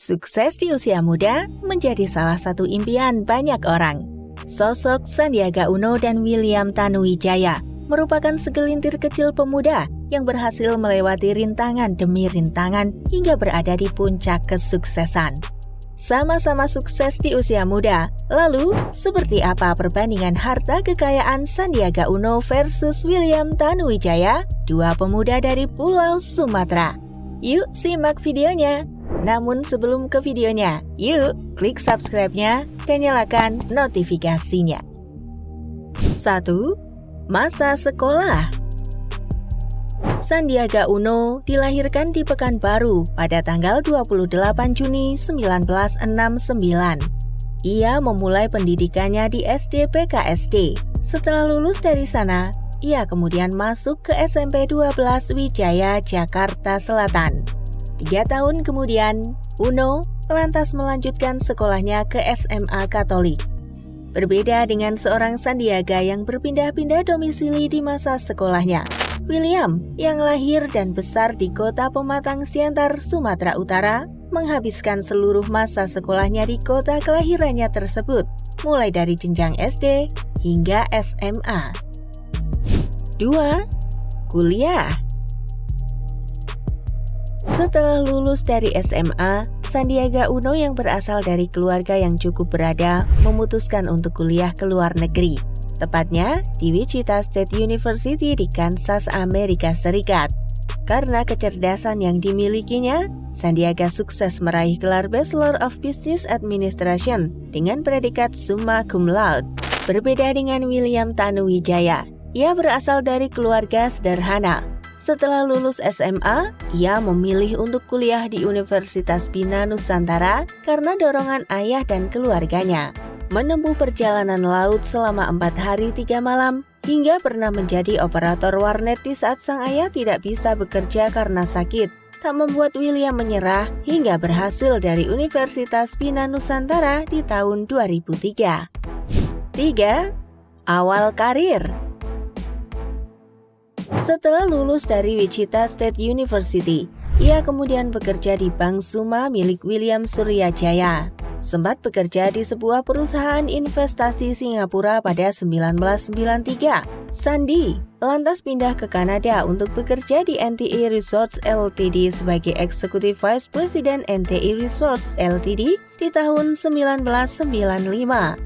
Sukses di usia muda menjadi salah satu impian banyak orang. Sosok Sandiaga Uno dan William Tanuwijaya merupakan segelintir kecil pemuda yang berhasil melewati rintangan demi rintangan hingga berada di puncak kesuksesan. Sama-sama sukses di usia muda, lalu seperti apa perbandingan harta kekayaan Sandiaga Uno versus William Tanuwijaya, dua pemuda dari Pulau Sumatera? Yuk simak videonya! Namun sebelum ke videonya, yuk klik subscribe-nya dan nyalakan notifikasinya. 1. Masa sekolah. Sandiaga Uno dilahirkan di Pekanbaru pada tanggal 28 Juni 1969. Ia memulai pendidikannya di SD PKSD. Setelah lulus dari sana, ia kemudian masuk ke SMP 12 Wijaya, Jakarta Selatan. 3 tahun kemudian, Uno lantas melanjutkan sekolahnya ke SMA Katolik. Berbeda dengan seorang Sandiaga yang berpindah-pindah domisili di masa sekolahnya, William yang lahir dan besar di kota Pematang Siantar, Sumatera Utara, menghabiskan seluruh masa sekolahnya di kota kelahirannya tersebut, mulai dari jenjang SD hingga SMA. 2. Kuliah. Setelah lulus dari SMA, Sandiaga Uno yang berasal dari keluarga yang cukup berada memutuskan untuk kuliah ke luar negeri, tepatnya di Wichita State University di Kansas, Amerika Serikat. Karena kecerdasan yang dimilikinya, Sandiaga sukses meraih gelar Bachelor of Business Administration dengan predikat summa cum laude. Berbeda dengan William Tanuwijaya, ia berasal dari keluarga sederhana. Setelah lulus SMA, ia memilih untuk kuliah di Universitas Bina Nusantara karena dorongan ayah dan keluarganya. Menempuh perjalanan laut selama 4 hari 3 malam, hingga pernah menjadi operator warnet di saat sang ayah tidak bisa bekerja karena sakit. Tak membuat William menyerah hingga berhasil dari Universitas Bina Nusantara di tahun 2003. 3. Awal karir. Setelah lulus dari Wichita State University, ia kemudian bekerja di Bank Suma milik William Suryajaya. Sempat bekerja di sebuah perusahaan investasi Singapura pada 1993. Sandi lantas pindah ke Kanada untuk bekerja di NTE Resorts Ltd sebagai Executive Vice President NTE Resorts Ltd di tahun 1995.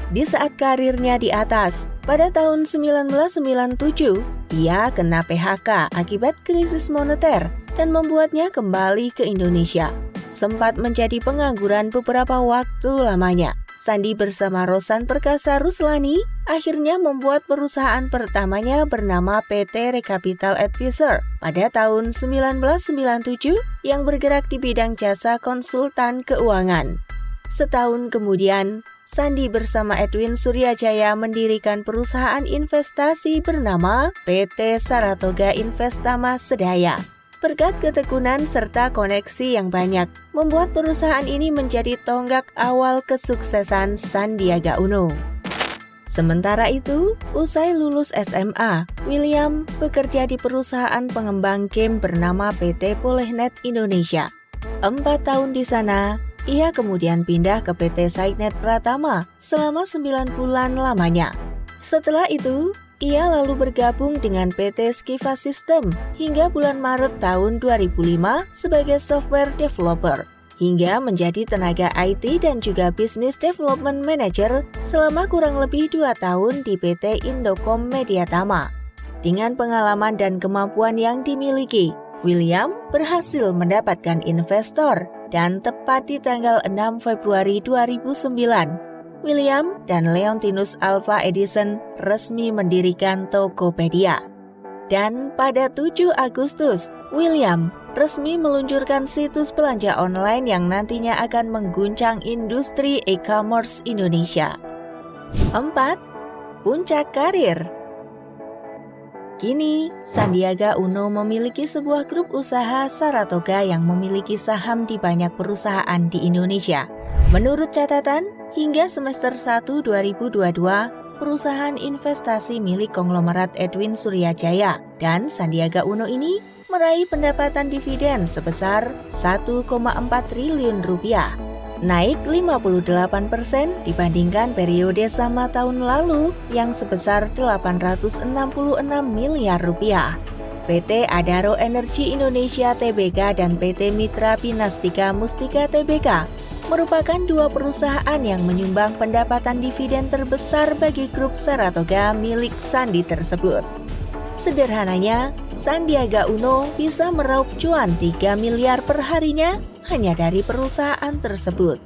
Di saat karirnya di atas, pada tahun 1997, ia kena PHK akibat krisis moneter dan membuatnya kembali ke Indonesia. Sempat menjadi pengangguran beberapa waktu lamanya. Sandi bersama Rosan Perkasa Ruslani akhirnya membuat perusahaan pertamanya bernama PT Recapital Advisor pada tahun 1997 yang bergerak di bidang jasa konsultan keuangan. Setahun kemudian, Sandi bersama Edwin Suryajaya mendirikan perusahaan investasi bernama PT Saratoga Investama Sedaya. Berkat ketekunan serta koneksi yang banyak, membuat perusahaan ini menjadi tonggak awal kesuksesan Sandiaga Uno. Sementara itu, usai lulus SMA, William bekerja di perusahaan pengembang game bernama PT Polehnet Indonesia. 4 tahun di sana, ia kemudian pindah ke PT Signet Pratama selama 9 bulan lamanya. Setelah itu, ia lalu bergabung dengan PT Skiva System hingga bulan Maret tahun 2005 sebagai software developer, hingga menjadi tenaga IT dan juga Business Development Manager selama kurang lebih 2 tahun di PT Indocom Mediatama. Dengan pengalaman dan kemampuan yang dimiliki, William berhasil mendapatkan investor dan tepat di tanggal 6 Februari 2009, William dan Leontinus Alva Edison resmi mendirikan Tokopedia. Dan pada 7 Agustus, William resmi meluncurkan situs belanja online yang nantinya akan mengguncang industri e-commerce Indonesia. 4. Puncak karir. Kini, Sandiaga Uno memiliki sebuah grup usaha Saratoga yang memiliki saham di banyak perusahaan di Indonesia. Menurut catatan, hingga semester 1 2022, perusahaan investasi milik konglomerat Edwin Suryajaya dan Sandiaga Uno ini meraih pendapatan dividen sebesar 1,4 triliun rupiah, naik 58% dibandingkan periode sama tahun lalu yang sebesar 866 miliar rupiah. PT Adaro Energi Indonesia Tbk dan PT Mitra Pinastika Mustika Tbk merupakan dua perusahaan yang menyumbang pendapatan dividen terbesar bagi grup Saratoga milik Sandi tersebut. Sederhananya, Sandiaga Uno bisa meraup cuan 3 miliar per harinya hanya dari perusahaan tersebut.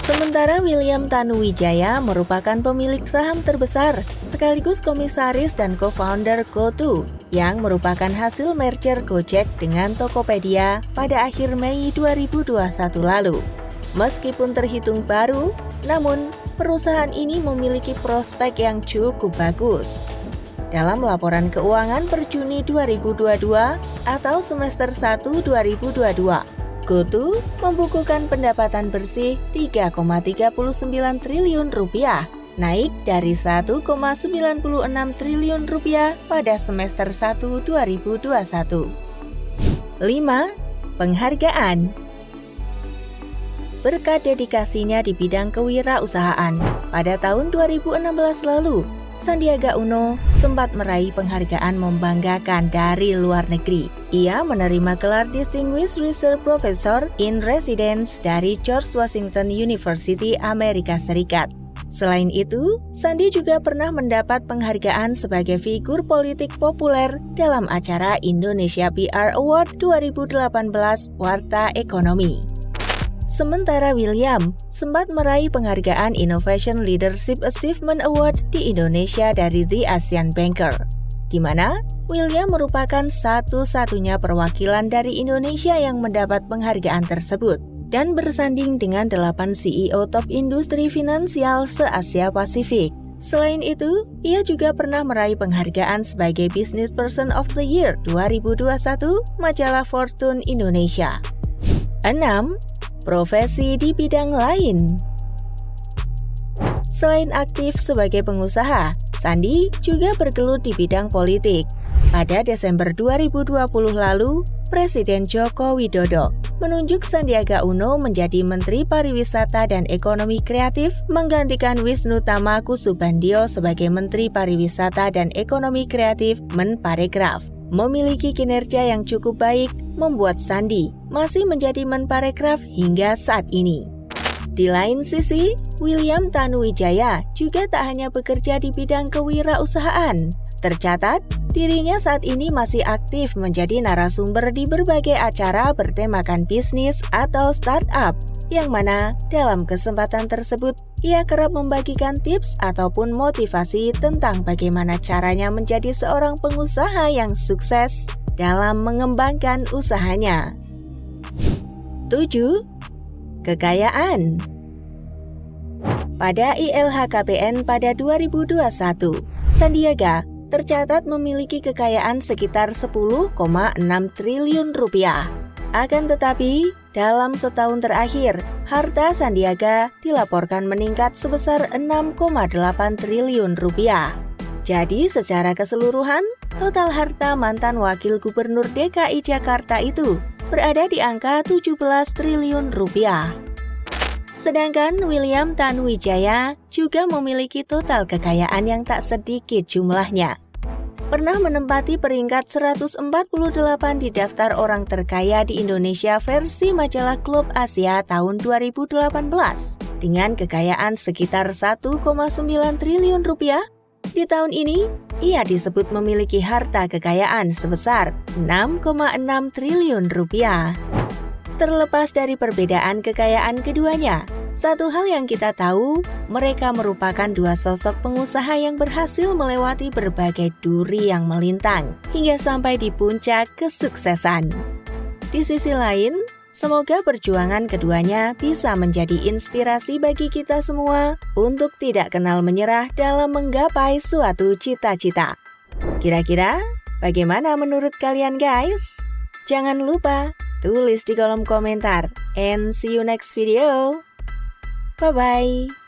Sementara William Tanuwijaya merupakan pemilik saham terbesar sekaligus komisaris dan co-founder GoTo yang merupakan hasil merger Gojek dengan Tokopedia pada akhir Mei 2021 lalu. Meskipun terhitung baru, namun perusahaan ini memiliki prospek yang cukup bagus. Dalam laporan keuangan per Juni 2022 atau semester 1 2022, GoTo membukukan pendapatan bersih 3,39 triliun rupiah, naik dari 1,96 triliun rupiah pada semester 1 2021. 5. Penghargaan. Berkat dedikasinya di bidang kewirausahaan, pada tahun 2016 lalu, Sandiaga Uno sempat meraih penghargaan membanggakan dari luar negeri. Ia menerima gelar Distinguished Research Professor in Residence dari George Washington University, Amerika Serikat. Selain itu, Sandi juga pernah mendapat penghargaan sebagai figur politik populer dalam acara Indonesia PR Award 2018 Warta Ekonomi. Sementara William sempat meraih penghargaan Innovation Leadership Achievement Award di Indonesia dari The ASEAN Banker, di mana William merupakan satu-satunya perwakilan dari Indonesia yang mendapat penghargaan tersebut dan bersanding dengan 8 CEO top industri finansial se-Asia Pasifik. Selain itu, ia juga pernah meraih penghargaan sebagai Business Person of the Year 2021 majalah Fortune Indonesia. 6. Profesi di bidang lain. Selain aktif sebagai pengusaha, Sandi juga bergelut di bidang politik. Pada Desember 2020 lalu, Presiden Joko Widodo menunjuk Sandiaga Uno menjadi Menteri Pariwisata dan Ekonomi Kreatif menggantikan Wisnu Tama Kusubandio sebagai Menteri Pariwisata dan Ekonomi Kreatif Menparekraf. Memiliki kinerja yang cukup baik membuat Sandi masih menjadi Menparekraf hingga saat ini. Di lain sisi, William Tanuwijaya juga tak hanya bekerja di bidang kewirausahaan. Tercatat, dirinya saat ini masih aktif menjadi narasumber di berbagai acara bertemakan bisnis atau startup, yang mana dalam kesempatan tersebut ia kerap membagikan tips ataupun motivasi tentang bagaimana caranya menjadi seorang pengusaha yang sukses dalam mengembangkan usahanya. 7. Kekayaan. Pada ILHKPN pada 2021, Sandiaga tercatat memiliki kekayaan sekitar 10,6 triliun rupiah. Akan tetapi, dalam setahun terakhir, harta Sandiaga dilaporkan meningkat sebesar 6,8 triliun rupiah. Jadi secara keseluruhan, total harta mantan Wakil Gubernur DKI Jakarta itu berada di angka 17 triliun rupiah. Sedangkan William Tanuwijaya juga memiliki total kekayaan yang tak sedikit jumlahnya. Pernah menempati peringkat 148 di daftar orang terkaya di Indonesia versi majalah Klub Asia tahun 2018 dengan kekayaan sekitar 1,9 triliun rupiah. Di tahun ini, ia disebut memiliki harta kekayaan sebesar 6,6 triliun rupiah. Terlepas dari perbedaan kekayaan keduanya, satu hal yang kita tahu, mereka merupakan dua sosok pengusaha yang berhasil melewati berbagai duri yang melintang hingga sampai di puncak kesuksesan. Di sisi lain, semoga perjuangan keduanya bisa menjadi inspirasi bagi kita semua untuk tidak kenal menyerah dalam menggapai suatu cita-cita. Kira-kira bagaimana menurut kalian guys? Jangan lupa tulis di kolom komentar and see you next video. Bye-bye.